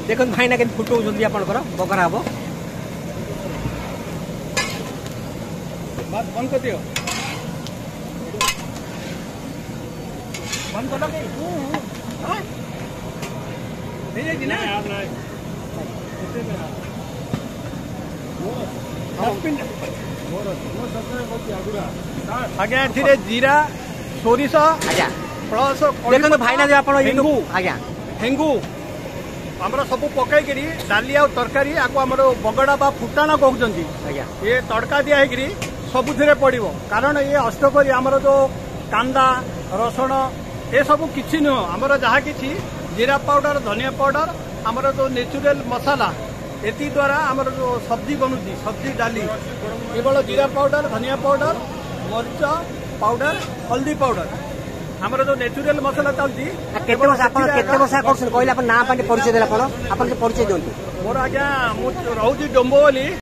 देखो भाईना के फुटो आपंकर बगरा हम बंद कर दियो बंद कर आज्ञा एथिरे जीरा सोरिष आज्ञा प्लस देखो भाईना जो आपण हेंगू आज्ञा हेंगू आमर सब पकईकरी डाली आ तरकारी आपको आम बगड़ा बा फुटाण कहते आज्ञा ये तड़का दिया सबुथिरे पड़ो कारण ये अष्टकरी आमर जो कांदा रसुण ये सब किसी नुह आमर जहाँ कि जीरा पाउडर धनिया पाउडर आमर जो नेचुरल मसाला एति द्वारा आमर जो सब्जी बनूची सब्जी डाली केवल जीरा पाउडर धनिया पाउडर मरीच पाउडर हल्दी पाउडर आमर जो नेचुरल मसाला चलती परिचय दिला परिचय दिंतु मोर आज्ञा रोचे डोम्बोली।